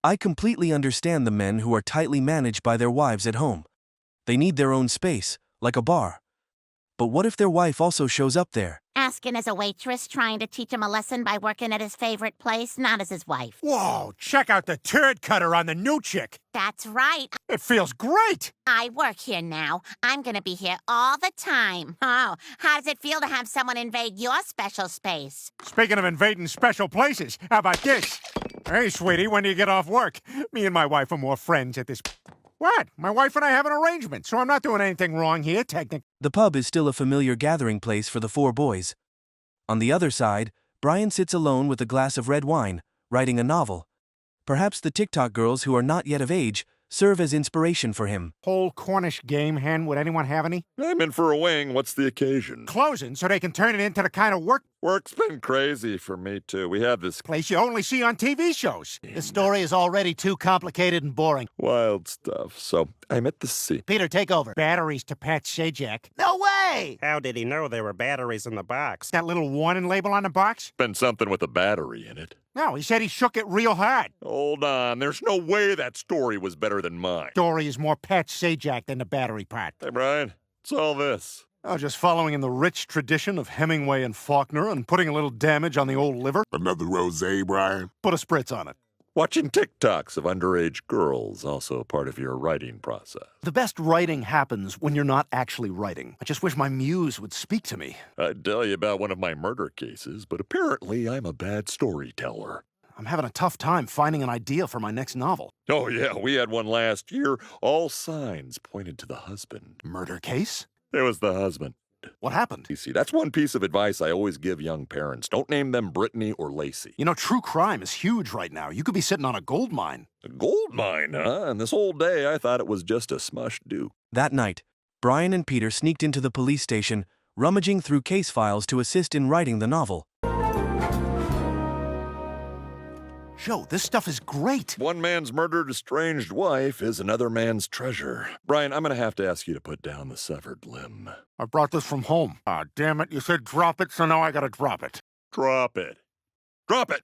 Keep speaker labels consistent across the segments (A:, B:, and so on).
A: I completely understand the men who are tightly managed by their wives at home. They need their own space, like a bar. But what if their wife also shows up there?
B: Asking as a waitress, trying to teach him a lesson by working at his favorite place, not as his wife.
C: Whoa, check out the turd cutter on the new chick.
B: That's right.
C: It feels great.
B: I work here now. I'm gonna be here all the time. Oh, how does it feel to have someone invade your special space?
C: Speaking of invading special places, how about this? Hey, sweetie, when do you get off work? Me and my wife are more friends at this... What? My wife and I have an arrangement, so I'm not doing anything wrong here, technically.
A: The pub is still a familiar gathering place for the four boys. On the other side, Brian sits alone with a glass of red wine, writing a novel. Perhaps the TikTok girls who are not yet of age serve as inspiration for him.
C: Whole Cornish game hen, would anyone have any?
D: I'm in for a wing. What's the occasion?
C: Closing, so they can turn it into the kind of
D: Work's been crazy for me, too. We have this
C: place you only see on TV shows.
E: The story is already too complicated and boring.
D: wild stuff. So I'm at the sea.
E: Peter, take over.
C: Batteries to Pat Sajak.
E: No way!
F: How did he know there were batteries in the box?
C: That little warning label on the box?
D: Been something with a battery in it.
C: No, he said he shook it real hard.
D: Hold on. There's no way that story was better than mine.
C: Story is more Pat Sajak than the battery part.
D: Hey, Brian. What's all this?
G: Oh, just following in the rich tradition of Hemingway and Faulkner and putting a little damage on the old liver.
H: Another rosé, Brian?
G: Put a spritz on it.
D: Watching TikToks of underage girls, also a part of your writing process.
G: The best writing happens when you're not actually writing. I just wish my muse would speak to me.
D: I'd tell you about one of my murder cases, but apparently I'm a bad storyteller.
G: I'm having a tough time finding an idea for my next novel.
D: Oh, yeah, we had one last year. All signs pointed to the husband.
G: Murder case?
D: It was the husband.
G: What happened?
D: You see, that's one piece of advice I always give young parents. Don't name them Brittany or Lacey.
G: You know, true crime is huge right now. You could be sitting on a gold mine.
D: A gold mine, huh? And this whole day I thought it was just a smush do.
A: That night, Brian and Peter sneaked into the police station, rummaging through case files to assist in writing the novel.
G: Joe, this stuff is great.
D: One man's murdered estranged wife is another man's treasure. Brian, I'm going to have to ask you to put down the severed limb.
G: I brought this from home. Ah, damn it. You said drop it, so now I gotta drop it.
D: Drop it. Drop it!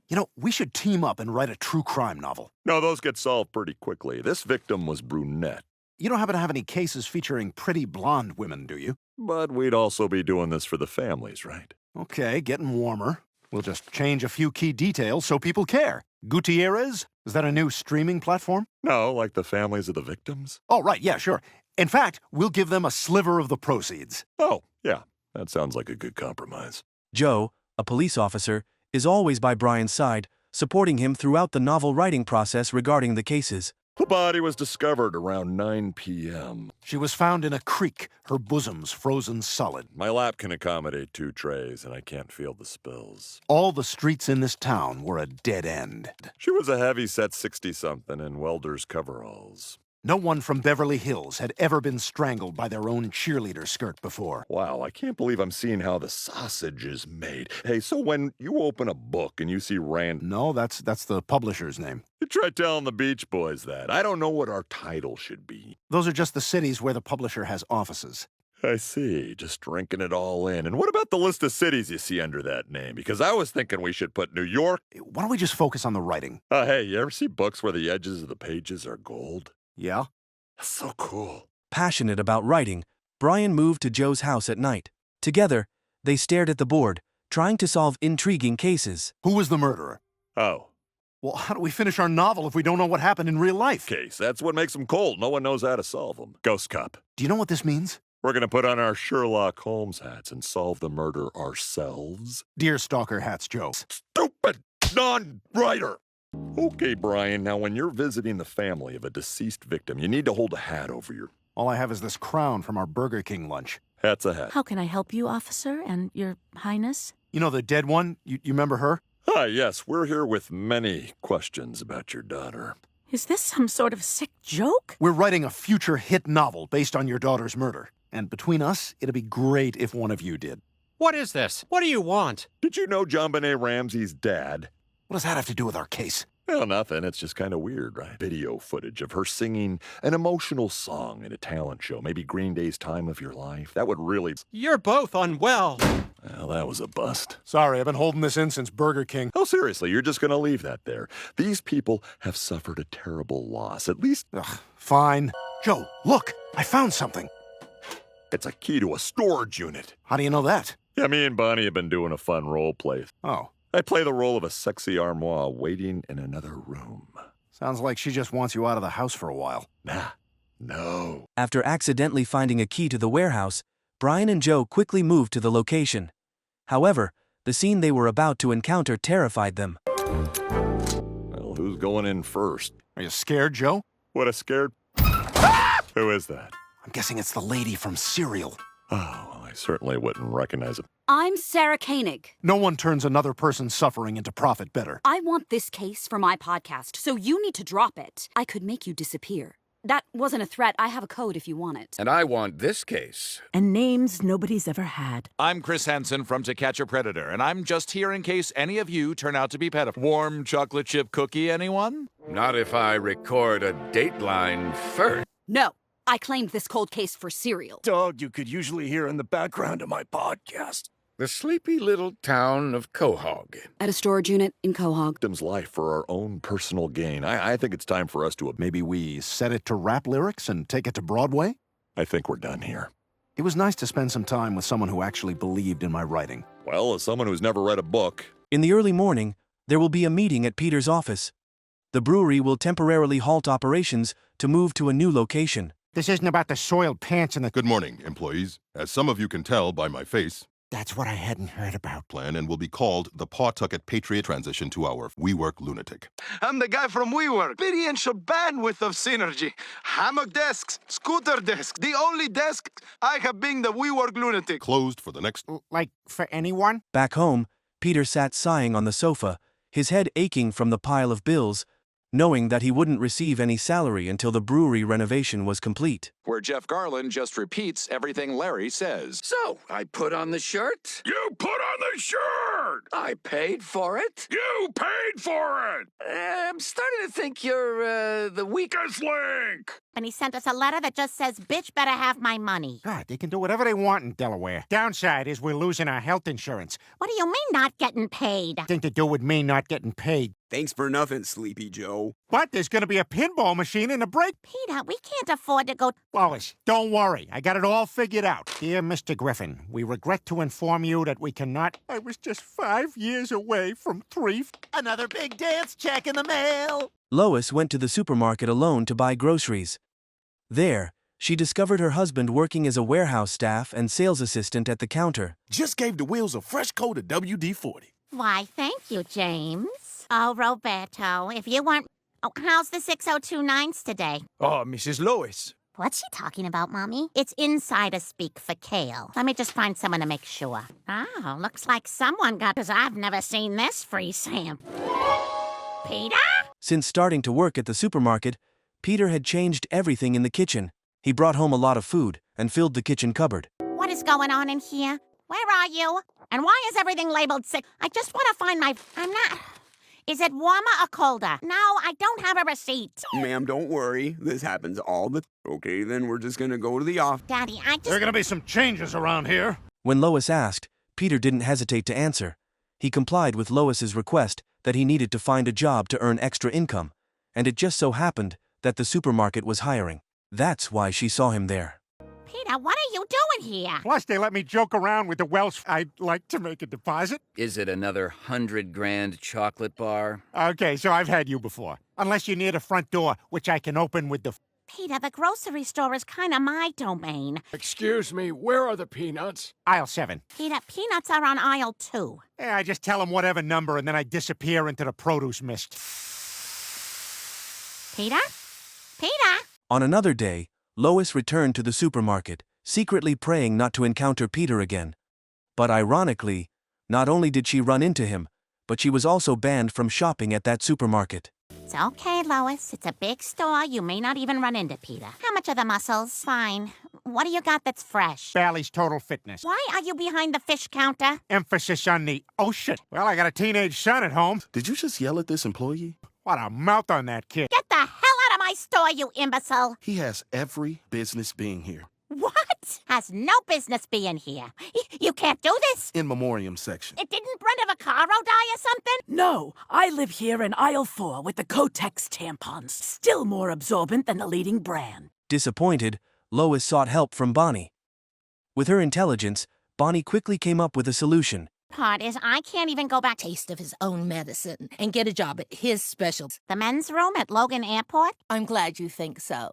G: You know, we should team up and write a true crime novel.
D: No, those get solved pretty quickly. This victim was brunette.
G: You don't happen to have any cases featuring pretty blonde women, do you?
D: But we'd also be doing this for the families, right?
G: Okay, getting warmer. We'll just change a few key details so people care. Gutierrez? Is that a new streaming platform?
D: No, like the families of the victims?
G: Oh, right, yeah, sure. In fact, we'll give them a sliver of the proceeds.
D: Oh, yeah. That sounds like a good compromise.
A: Joe, a police officer, is always by Brian's side, supporting him throughout the novel writing process regarding the cases.
D: The body was discovered around 9 p.m.
G: She was found in a creek, her bosoms frozen solid.
D: My lap can accommodate 2 trays, and I can't feel the spills.
G: All the streets in this town were a dead end.
D: She was a heavy-set 60-something in welder's coveralls.
G: No one from Beverly Hills had ever been strangled by their own cheerleader skirt before.
D: Wow, I can't believe I'm seeing how the sausage is made. Hey, so when you open a book and you see Rand...
G: No, that's the publisher's name.
D: You try telling the Beach Boys that. I don't know what our title should be.
G: Those are just the cities where the publisher has offices.
D: I see, just drinking it all in. And what about the list of cities you see under that name? Because I was thinking we should put New York...
G: Why don't we just focus on the writing?
D: Hey, you ever see books where the edges of the pages are gold?
G: Yeah?
D: That's so cool.
A: Passionate about writing, Brian moved to Joe's house at night. Together, they stared at the board, trying to solve intriguing cases.
G: Who was the murderer?
D: Oh.
G: Well, how do we finish our novel if we don't know what happened in real life?
D: Case, that's what makes them cold. No one knows how to solve them. Ghost Cop.
G: Do you know what this means?
D: We're going to put on our Sherlock Holmes hats and solve the murder ourselves.
G: Deer stalker hats, Joe.
D: Stupid non-writer! Okay, Brian, now when you're visiting the family of a deceased victim, you need to hold a hat over your...
G: All I have is this crown from our Burger King lunch.
D: Hat's a hat.
I: How can I help you, officer, and your highness?
G: You know the dead one? You remember her?
D: Hi, yes, we're here with many questions about your daughter.
I: Is this some sort of sick joke?
G: We're writing a future hit novel based on your daughter's murder. And between us, it'd be great if one of you did.
F: What is this? What do you want?
D: Did you know JonBenet Ramsey's dad?
G: What does that have to do with our case?
D: Well, nothing. It's just kind of weird, right? Video footage of her singing an emotional song in a talent show. Maybe Green Day's Time of Your Life. That would really...
J: You're both unwell.
D: Well, that was a bust.
G: Sorry, I've been holding this in since Burger King.
D: Oh, seriously, you're just going to leave that there. These people have suffered a terrible loss. At least...
G: Ugh, fine. Joe, look! I found something.
D: It's a key to a storage unit.
G: How do you know that?
D: Yeah, me and Bonnie have been doing a fun role play.
G: Oh.
D: I play the role of a sexy armoire waiting in another room.
G: Sounds like she just wants you out of the house for a while.
D: Nah, no.
A: After accidentally finding a key to the warehouse, Brian and Joe quickly moved to the location. However, the scene they were about to encounter terrified them.
D: Well, who's going in first?
G: Are you scared, Joe?
D: What a scared... Who is that?
G: I'm guessing it's the lady from Serial.
D: Oh, well, I certainly wouldn't recognize it.
K: I'm Sarah Koenig.
G: No one turns another person's suffering into profit better.
K: I want this case for my podcast, so you need to drop it. I could make you disappear. That wasn't a threat. I have a code if you want it.
L: And I want this case.
I: And names nobody's ever had.
M: I'm Chris Hansen from To Catch a Predator, and I'm just here in case any of you turn out to be pedophiles. Warm chocolate chip cookie, anyone?
L: Not if I record a dateline first.
K: No. I claimed this cold case for Serial.
N: Dog you could usually hear in the background of my podcast.
L: The sleepy little town of Quahog.
K: At a storage unit in Quahog.
D: Victim's life for our own personal gain. I think it's time for us to...
G: Maybe we set it to rap lyrics and take it to Broadway?
D: I think we're done here.
G: It was nice to spend some time with someone who actually believed in my writing.
D: Well, as someone who's never read a book...
A: In the early morning, there will be a meeting at Peter's office. The brewery will temporarily halt operations to move to a new location.
C: This isn't about the soiled pants and the...
H: Good morning, employees. As some of you can tell by my face...
C: That's what I hadn't heard about.
H: ...plan and will be called the Pawtucket Patriot transition to our WeWork lunatic.
N: I'm the guy from WeWork. Experiential bandwidth of synergy. Hammock desks, scooter desks. The only desk I have been the WeWork lunatic.
H: Closed for the next...
C: Like, for anyone?
A: Back home, Peter sat sighing on the sofa, his head aching from the pile of bills, knowing that he wouldn't receive any salary until the brewery renovation was complete.
M: Where Jeff Garland just repeats everything Larry says.
L: So, I put on the shirt.
H: You put on the shirt!
L: I paid for it.
H: You paid for it!
L: I'm starting to think you're, the weakest
H: link!
B: And he sent us a letter that just says, bitch better have my money.
C: God, they can do whatever they want in Delaware. Downside is we're losing our health insurance.
B: What do you mean not getting paid?
C: Thing to do with me not getting paid.
N: Thanks for nothing, Sleepy Joe.
C: But there's gonna be a pinball machine in the break.
B: Peter, we can't afford to go...
C: Lois, don't worry. I got it all figured out. Dear Mr. Griffin, we regret to inform you that we cannot... I was just 5 years away from 3...
E: Another big dance check in the mail.
A: Lois went to the supermarket alone to buy groceries. There, she discovered her husband working as a warehouse staff and sales assistant at the counter.
N: Just gave the wheels a fresh coat of WD-40.
B: Why, thank you, James. Oh, Roberto, if you weren't... Oh, how's the 6029s today?
N: Oh, Mrs. Lois.
B: What's she talking about, Mommy? It's insider speak for Kale. Let me just find someone to make sure. Oh, looks like someone got... Because I've never seen this free sample. Peter?
A: Since starting to work at the supermarket, Peter had changed everything in the kitchen. He brought home a lot of food and filled the kitchen cupboard.
B: What is going on in here? Where are you? And why is everything labeled sick? I just want to find my... I'm not... Is it warmer or colder? No, I don't have a receipt.
N: Ma'am, don't worry. This happens all the... Okay, then we're just gonna go to the office.
B: Daddy, I just...
G: There are gonna be some changes around here.
A: When Lois asked, Peter didn't hesitate to answer. He complied with Lois's request that he needed to find a job to earn extra income, and it just so happened that the supermarket was hiring. That's why she saw him there.
B: Peter, what are you doing here?
C: Plus, they let me joke around with the Wells... I'd like to make a deposit.
L: Is it another $100,000 chocolate bar?
C: Okay, so I've had you before. Unless you're near the front door, which I can open with the...
B: Peter, the grocery store is kind of my domain.
N: Excuse me, where are the peanuts?
C: Aisle 7.
B: Peter, peanuts are on aisle 2.
C: Yeah, I just tell them whatever number, and then I disappear into the produce mist.
B: Peter? Peter?
A: On another day, Lois returned to the supermarket, secretly praying not to encounter Peter again. But ironically, not only did she run into him, but she was also banned from shopping at that supermarket.
B: It's okay, Lois. It's a big store. You may not even run into Peter. How much are the mussels? Fine. What do you got that's fresh?
C: Bally's Total Fitness.
B: Why are you behind the fish counter?
C: Emphasis on the... Oh, shit. Well, I got a teenage son at home.
N: Did you just yell at this employee?
C: What a mouth on that kid.
B: Get the hell out of my store, you imbecile!
J: He has every business being here.
B: What? Has no business being here. You can't do this.
J: In memoriam section.
B: It didn't Brenda Vaccaro die or something?
I: No, I live here in aisle 4 with the Kotex tampons. Still more absorbent than the leading brand.
A: Disappointed, Lois sought help from Bonnie. With her intelligence, Bonnie quickly came up with a solution.
B: Part is, I can't even go back to
O: Taste of his own medicine and get a job at his specialty.
B: the men's room at Logan Airport.
O: I'm glad you think so.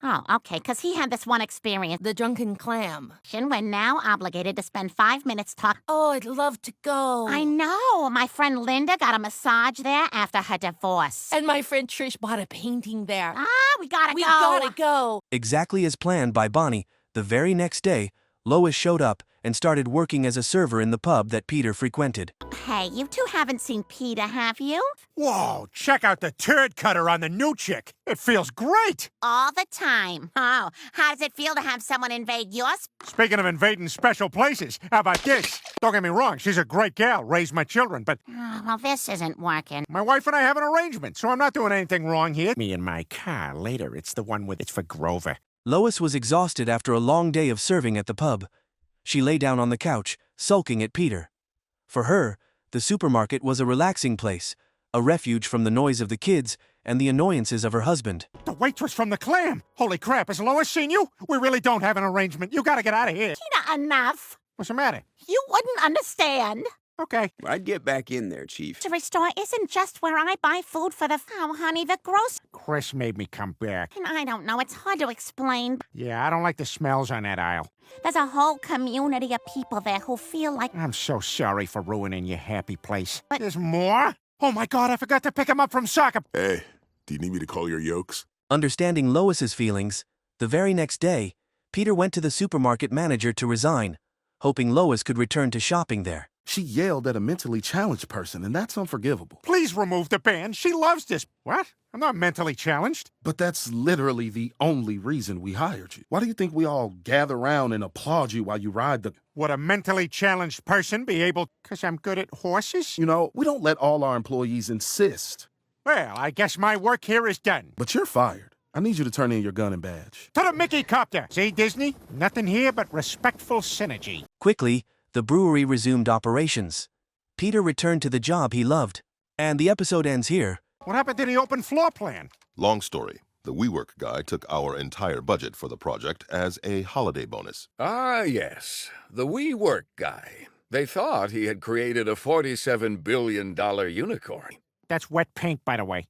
B: Oh, okay, because he had this one experience.
O: The drunken clam.
B: We're now obligated to spend 5 minutes talking.
O: Oh, I'd love to go.
B: I know. My friend Linda got a massage there after her divorce.
O: And my friend Trish bought a painting there.
B: We gotta
O: We
B: go.
O: gotta go.
A: Exactly as planned by Bonnie, the very next day, Lois showed up and started working as a server in the pub that Peter frequented.
B: Hey, you two haven't seen Peter, have you?
C: Whoa, check out the turd cutter on the new chick. It feels great.
B: All the time. Oh, how does it feel to have someone invade yours?
C: Speaking of invading special places, how about this? Don't get me wrong, she's a great gal, raised my children, but
B: Oh, well, this isn't working.
C: my wife and I have an arrangement, so I'm not doing anything wrong here. Me and my car later, it's the one with it's for Grover.
A: Lois was exhausted after a long day of serving at the pub. She lay down on the couch, sulking at Peter. For her, the supermarket was a relaxing place, a refuge from the noise of the kids and the annoyances of her husband.
C: The waitress from the Clam. Holy crap, has Lois seen you? We really don't have an arrangement. You gotta get out of here.
B: Peter, enough.
C: What's the matter?
B: You wouldn't understand.
C: Okay.
P: I'd get back in there, Chief.
B: The grocery store isn't just where I buy food for the... Oh, honey, the grocery...
C: Chris made me come back.
B: And I don't know, it's hard to explain.
C: Yeah, I don't like the smells on that aisle.
B: There's a whole community of people there who feel like...
C: I'm so sorry for ruining your happy place. But there's more? Oh my God, I forgot to pick him up from soccer.
H: Hey, do you need me to call your yolks?
A: Understanding Lois's feelings, the very next day, Peter went to the supermarket manager to resign, hoping Lois could return to shopping there.
J: She yelled at a mentally challenged person, and that's unforgivable.
C: Please remove the ban. She loves this. What? I'm not mentally challenged.
J: But that's literally the only reason we hired you. Why do you think we all gather around and applaud you while you ride the...
C: Would a mentally challenged person be able... Because I'm good at horses?
J: You know, we don't let all our employees insist.
C: Well, I guess my work here is done.
J: But you're fired. I need you to turn in your gun and badge.
C: To the Mickey Copter. See, Disney? Nothing here but respectful synergy.
A: Quickly, the brewery resumed operations. Peter returned to the job he loved. And the episode ends here.
C: What happened to the open floor plan?
H: Long story. The WeWork guy took our entire budget for the project as a holiday bonus.
L: Ah, yes. The WeWork guy. They thought he had created a $47 billion unicorn.
C: That's wet paint, by the way.